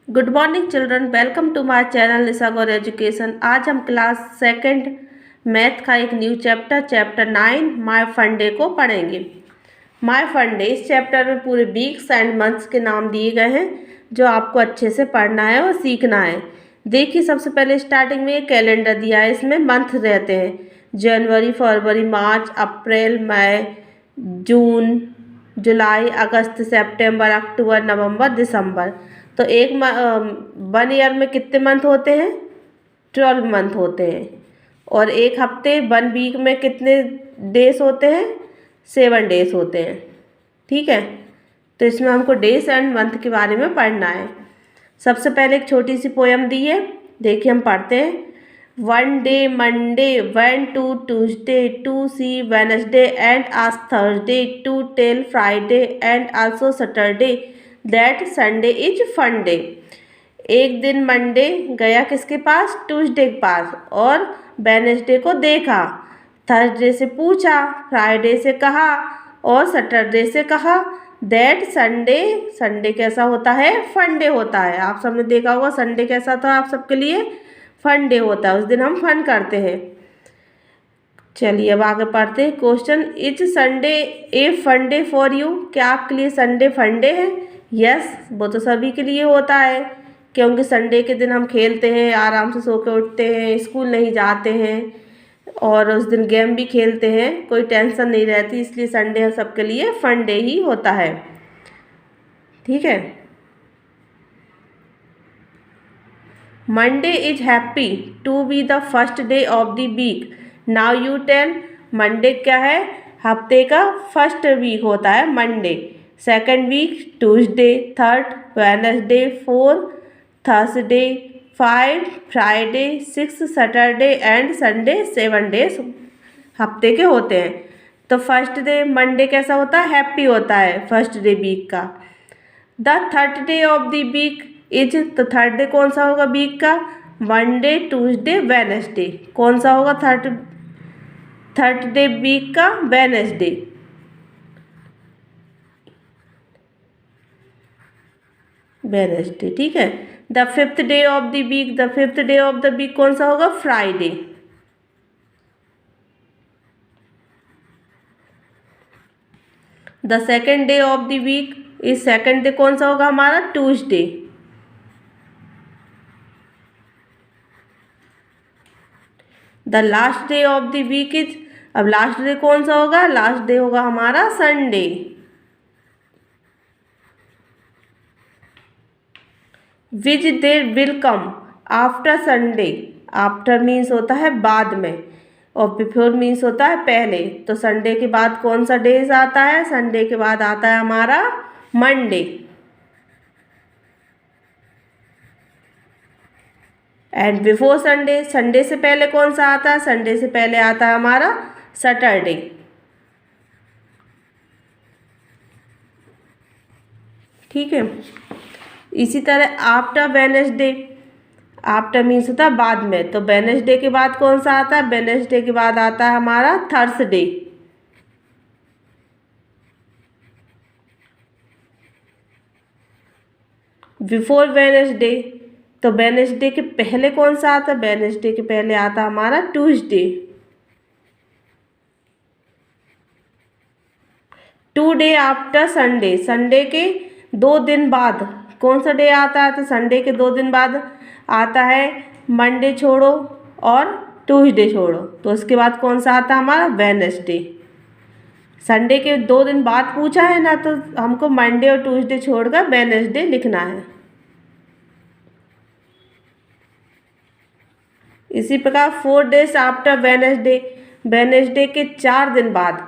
Good morning children, welcome to my channel Nisha Gaur education. आज हम class second math का एक new chapter 9 my fun day को पढ़ेंगे। माय फन डे, इस चैप्टर में पूरे वीक्स एंड मंथ्स के नाम दिए गए हैं जो आपको अच्छे से पढ़ना है और सीखना है। देखिए, सबसे पहले स्टार्टिंग में एक कैलेंडर दिया है, इसमें मंथ रहते हैं जनवरी, फरवरी, मार्च, अप्रैल, मई, जून, जुलाई, अगस्त, सितंबर, अक्टूबर, नवंबर, दिसंबर। तो एक 1 ईयर में कितने मंथ होते हैं? 12 मंथ होते हैं। और एक हफ्ते 1 वीक में कितने डेज होते हैं? 7 डेज होते हैं। ठीक है, तो इसमें हमको डेज एंड मंथ के बारे में पढ़ना है। सबसे पहले एक छोटी सी पोयम दी है, देखिए हम पढ़ते हैं। 1 day Monday, 1 to Tuesday, 2 see Wednesday and ask Thursday, 2 tell Friday and also Saturday that Sunday is fun day। एक दिन मंडे गया किसके पास? ट्यूसडे के पास, और वेडनेसडे को देखा, थर्सडे से पूछा, फ्राइडे से कहा और सैटरडे से कहा दैट संडे कैसा होता है? फन डे होता है। आप सबने देखा होगा संडे कैसा था आप सबके लिए? फन डे होता है, उस दिन हम फन करते हैं। चलिए अब आगे पढ़ते हैं। Question, is Sunday a fun day for you? क्या आपके लिए संडे फन डे है? यस, वो तो सभी के लिए होता है, क्योंकि संडे के दिन हम खेलते हैं, आराम से सो के उठते हैं, स्कूल नहीं जाते हैं और उस दिन गेम भी खेलते हैं, कोई टेंशन नहीं रहती, इसलिए संडे सबके लिए फन डे ही होता है। ठीक है। Monday is happy to be the first day of the week. Now you tell, Monday क्या है? हफ्ते का फर्स्ट वीक होता है Monday, second week Tuesday, third Wednesday, fourth Thursday, 5 Friday, 6 Saturday and Sunday. 7 days हफ्ते के होते हैं। तो फर्स्ट डे मंडे कैसा होता है? हैप्पी होता है फर्स्ट डे वीक का। The third day of the week is, तो थर्ड डे कौन सा होगा वीक का? Monday, Tuesday, Wednesday. कौन सा होगा थर्ड डे वीक का? वेडनेसडे। वेडनेसडे, ठीक है। The fifth day of the week, the fifth day of the week कौन सा होगा? Friday. The second day of the week is, second day कौन सा होगा हमारा? Tuesday. The last day of the week is, अब लास्ट डे कौन सा होगा? लास्ट डे होगा हमारा Sunday. Which day will come after Sunday? After means होता है बाद में और बिफोर मीन्स होता है पहले। तो संडे के बाद कौन सा डेज आता है? संडे के बाद आता है हमारा Monday. And before Sunday, Sunday से पहले कौन सा आता है? संडे से पहले आता है हमारा सैटरडे। ठीक है। इसी तरह आफ्टर वेडनेसडे, आफ्टर मीन्स होता है बाद में, तो वेडनेसडे के बाद कौन सा आता है? वेडनेसडे के बाद आता है हमारा थर्सडे। बिफोर वेडनेसडे, तो वेडनेसडे के पहले कौन सा आता है? वेडनेसडे के पहले आता है हमारा Tuesday. 2 day after Sunday, Sunday के 2 दिन बाद कौन सा डे आता है? तो संडे के 2 दिन बाद आता है मंडे छोड़ो और ट्यूसडे छोड़ो, तो उसके बाद कौन सा आता है हमारा? वेडनेसडे। संडे के 2 दिन बाद पूछा है ना, तो हमको मंडे और ट्यूसडे छोड़कर वेडनेसडे लिखना है। इसी प्रकार 4 डेज आफ्टर वेडनेसडे, वेडनेसडे के 4 दिन बाद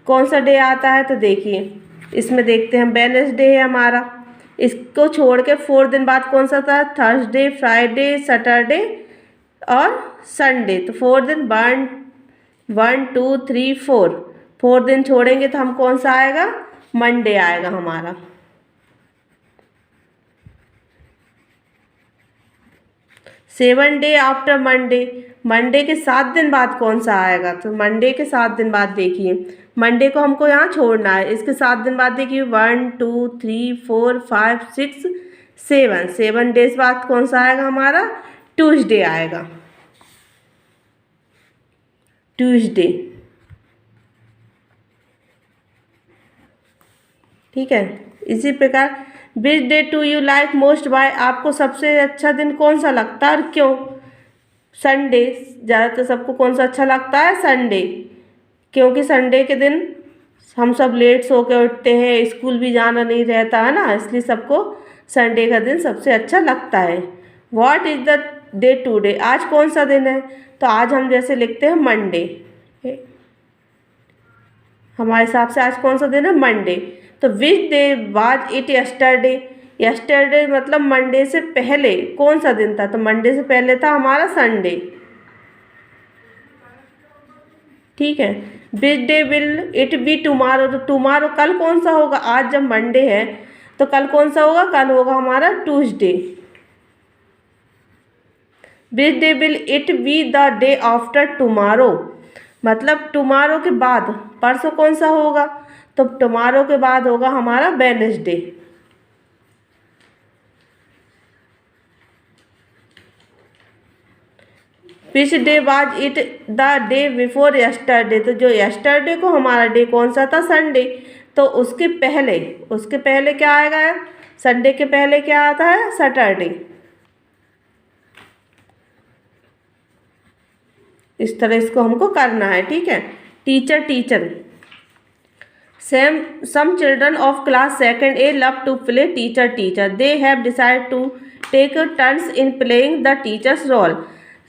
कौन सा डे आता है? तो देखिए इसमें देखते हैं, वेडनेसडे है हमारा, इसको छोड़ के 4 दिन बाद कौन सा था? थर्सडे, फ्राइडे, सैटरडे और संडे। तो 4 दिन 1 2 3 4 दिन छोड़ेंगे तो हम कौन सा आएगा? मंडे आएगा हमारा। Seven day after Monday, Monday के 7 दिन बाद कौन सा आएगा? तो मंडे के 7 दिन बाद देखिए, मंडे को हमको यहाँ छोड़ना है, इसके 7 दिन बाद देखिए 1 2 3 4 5 6 7 डेज बाद कौन सा आएगा हमारा? ट्यूसडे आएगा, ट्यूसडे। ठीक है। इसी प्रकार which day to you like most by, आपको सबसे अच्छा दिन कौन सा लगता है और क्यों? संडे। ज़्यादातर सबको कौन सा अच्छा लगता है? संडे, क्योंकि संडे के दिन हम सब लेट सो के उठते हैं, स्कूल भी जाना नहीं रहता है ना, इसलिए सबको संडे का दिन सबसे अच्छा लगता है। What is the day today, आज कौन सा दिन है? तो आज हम जैसे लिखते हैं मंडे, हमारे हिसाब से आज कौन सा दिन है? मंडे। तो which day was it yesterday, yesterday मतलब मंडे से पहले कौन सा दिन था? तो मंडे से पहले था हमारा संडे। ठीक है। Which day will it be tomorrow, तो टुमारो कल कौन सा होगा? आज जब मंडे है तो कल कौन सा होगा? कल होगा हमारा Tuesday. Which day will it be the day after tomorrow, मतलब टुमारो के बाद परसों कौन सा होगा? तो टुमारो के बाद होगा हमारा Wednesday. Which day was it the day before yesterday, तो जो यस्टरडे को हमारा डे कौन सा था? संडे। तो उसके पहले क्या आएगा? संडे के पहले क्या आता है? सैटरडे। इस तरह इसको हमको करना है। ठीक है। Teacher some children of class 2nd A love to play teacher. They have decided to take turns in playing the teacher's role.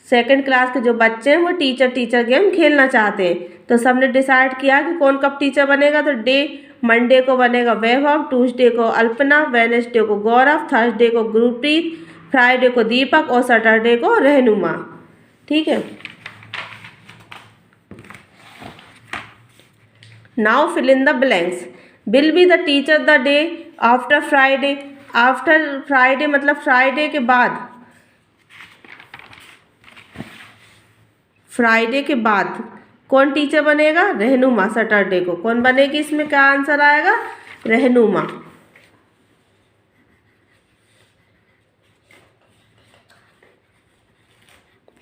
Second class के जो बच्चे हैं वो टीचर गेम खेलना चाहते हैं। तो सबने डिसाइड किया कि कौन कब टीचर बनेगा। तो डे मंडे को बनेगा वैभव, ट्यूसडे को अल्पना, वेडनेसडे को गौरव, थर्सडे को गुरप्रीत, फ्राइडे को दीपक और सैटरडे को रहनुमा। ठीक है। Now fill in the blanks. Will be the teacher the day after Friday, after Friday मतलब फ्राइडे के बाद, फ्राइडे के बाद कौन टीचर बनेगा? रहनुमा। सैटरडे को कौन बनेगी? इसमें क्या आंसर आएगा? रहनुमा।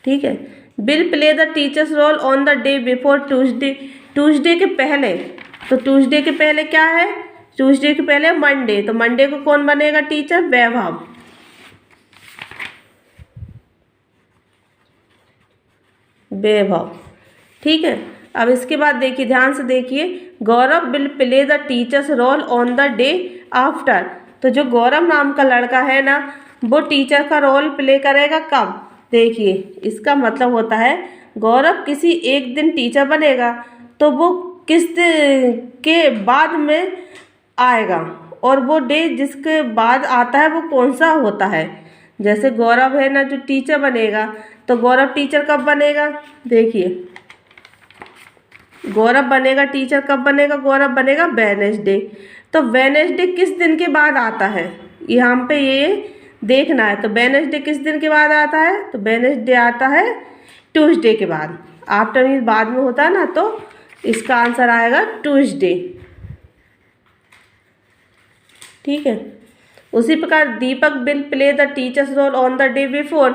ठीक है। Will play the teacher's role on the day before Tuesday, Tuesday के पहले। तो ट्यूसडे के पहले क्या है? ट्यूसडे के पहले मंडे, तो मंडे को कौन बनेगा टीचर? वैभव। वैभव। ठीक है। अब इसके बाद देखिए, ध्यान से देखिए, Gaurav will play the teacher's role on the day after. तो जो गौरव नाम का लड़का है ना, वो टीचर का रोल प्ले करेगा कब? देखिए, इसका मतलब होता है गौरव किसी एक दिन टीचर बनेगा तो वो किस के बाद में आएगा, और वो डे जिसके बाद आता है वो कौन सा होता है। जैसे गौरव है ना जो टीचर बनेगा, तो गौरव टीचर कब बनेगा? देखिए, गौरव बनेगा टीचर कब बनेगा? गौरव बनेगा वेडनेसडे। तो वेडनेसडे किस दिन के बाद आता है? यहाँ पे ये देखना है। तो वेडनेसडे किस दिन के बाद आता है? तो वेडनेसडे आता है ट्यूसडे के बाद। आफ्टर मीन्स बाद में होता है ना, तो इसका आंसर आएगा ट्यूसडे। ठीक है। उसी प्रकार Deepak will play the teacher's role on the day before.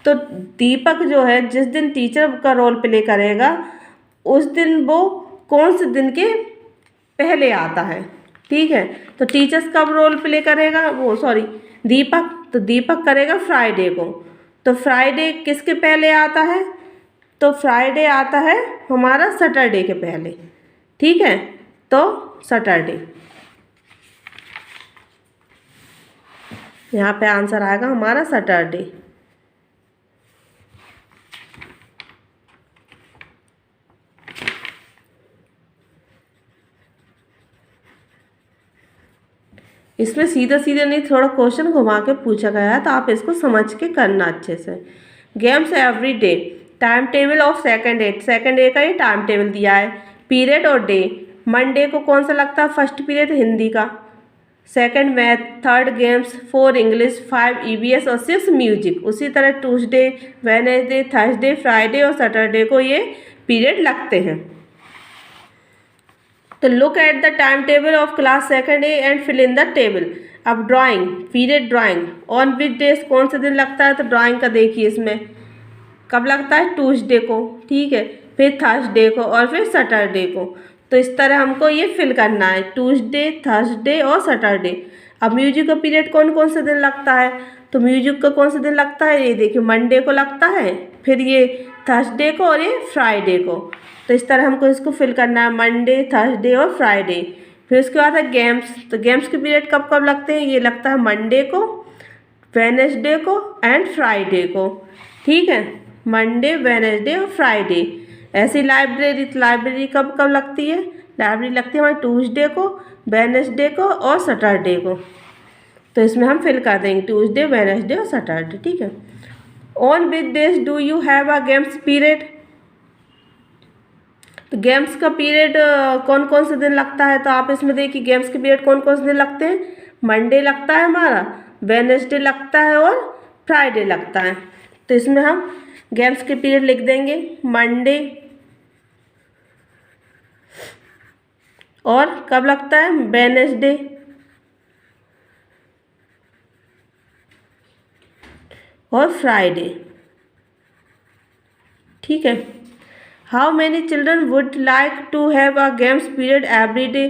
तो दीपक जो है जिस दिन टीचर का रोल प्ले करेगा उस दिन वो कौन से दिन के पहले आता है। ठीक है। तो टीचर्स कब रोल प्ले करेगा? वो सॉरी दीपक, तो दीपक करेगा फ्राइडे को। तो फ्राइडे किसके पहले आता है? तो फ्राइडे आता है हमारा सैटरडे के पहले। ठीक है। तो सैटरडे, यहाँ पे आंसर आएगा हमारा सैटरडे। इसमें सीधे सीधे नहीं, थोड़ा क्वेश्चन घुमा के पूछा गया है, तो आप इसको समझ के करना अच्छे से। Games every day, time table of second day का ये टाइम टेबल दिया है। पीरियड और डे, मंडे को कौन सा लगता है? फर्स्ट पीरियड हिंदी का, second math, third games, 4 English, 5 EVS और 6 म्यूजिक। उसी तरह ट्यूसडे, वेडनेसडे, थर्सडे, फ्राइडे और सैटरडे को ये पीरियड लगते हैं। तो look at the time table of class 2nd A and fill in the table. अब drawing period drawing on which days कौन से दिन लगता है, तो ड्राइंग का देखिए इसमें कब लगता है, ट्यूसडे को, ठीक है, फिर थर्सडे को और फिर सैटरडे को। तो इस तरह हमको ये फिल करना है, ट्यूसडे, थर्सडे और सैटरडे। अब म्यूजिक का पीरियड कौन कौन से दिन लगता है, तो म्यूजिक का कौन सा दिन लगता है, ये देखिए मंडे को लगता है, फिर ये थर्सडे को और ये फ्राइडे को। तो इस तरह हमको इसको फिल करना है, मंडे, थर्सडे और फ्राइडे। फिर उसके बाद है गेम्स, तो गेम्स के पीरियड कब कब लगते हैं, ये लगता है मंडे को, वेडनेसडे को एंड फ्राइडे को, ठीक है, मंडे, वेडनेसडे और फ्राइडे। ऐसी लाइब्रेरी, तो लाइब्रेरी कब कब लगती है, लाइब्रेरी लगती है हमारी ट्यूसडे को, वेडनेसडे को और सैटरडे को। तो इसमें हम फिल कर देंगे ट्यूसडे, वेडनेसडे और सैटरडे, ठीक है। On which days do you have a games period, तो गेम्स का पीरियड कौन कौन से दिन लगता है, तो आप इसमें देखिए गेम्स के पीरियड कौन कौन से दिन लगते हैं, मंडे लगता है हमारा, वेडनेसडे लगता है और फ्राइडे लगता है। तो इसमें हम गेम्स के पीरियड लिख देंगे मंडे, और कब लगता है, वेडनेसडे, और फ्राइडे, ठीक है। How many children would like to have a games period every day,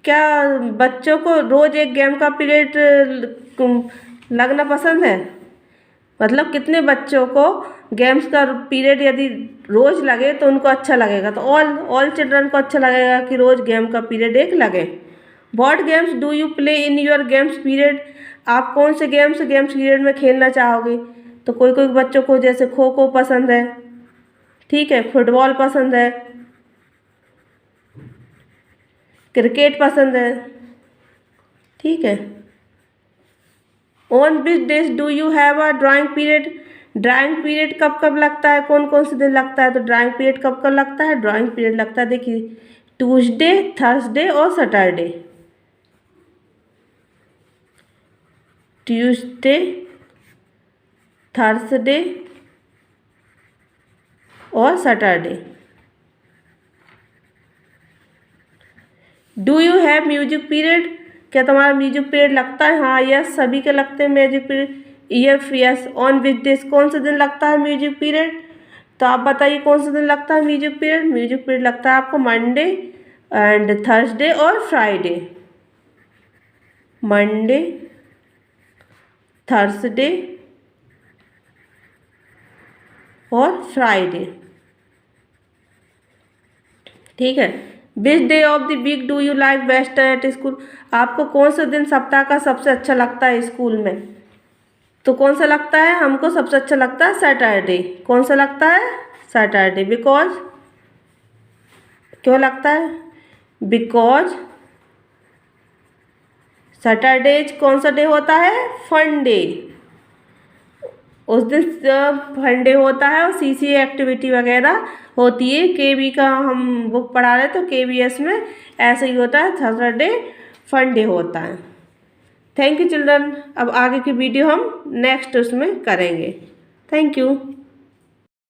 क्या बच्चों को रोज़ एक गेम का पीरियड लगना पसंद है, मतलब कितने बच्चों को गेम्स का पीरियड यदि रोज़ लगे तो उनको अच्छा लगेगा, तो ऑल चिल्ड्रन को अच्छा लगेगा कि रोज़ गेम का पीरियड एक लगे। What games do you play in your games period, आप कौन से गेम्स पीरियड में खेलना चाहोगे, तो कोई कोई बच्चों को जैसे खो खो पसंद है, ठीक है, फुटबॉल पसंद है, क्रिकेट पसंद है, ठीक है। On which days do you have a drawing period, drawing period कब कब लगता है, कौन कौन से दिन लगता है, तो ड्राइंग पीरियड कब कब लगता है, ड्राइंग पीरियड लगता है देखिए ट्यूसडे, थर्सडे और सैटरडे, ट्यूसडे, थर्सडे और Saturday. Do you have music period, क्या तुम्हारा म्यूजिक पीरियड लगता है, हाँ यस सभी के लगते हैं music period, yes. On which days कौन से दिन लगता है म्यूजिक पीरियड, तो आप बताइए कौन से दिन लगता है म्यूजिक पीरियड, म्यूजिक पीरियड लगता है आपको मंडे एंड थर्सडे और फ्राइडे, मंडे, थर्सडे और फ्राइडे, ठीक है। Which day of the week do you like best at school, आपको कौन सा दिन सप्ताह का सबसे अच्छा लगता है स्कूल में, तो कौन सा लगता है, हमको सबसे अच्छा लगता है सैटरडे, कौन सा लगता है, सैटरडे, बिकॉज, क्यों लगता है, बिकॉज सैटरडे कौन सा डे होता है, फन डे, उस दिन फन डे होता है और सीसी एक्टिविटी वगैरह होती है, केबी का हम बुक पढ़ा रहे तो केबीएस में ऐसे ही होता है, सैटरडे फन डे होता है। थैंक यू चिल्ड्रन, अब आगे की वीडियो हम नेक्स्ट उसमें करेंगे। Thank you.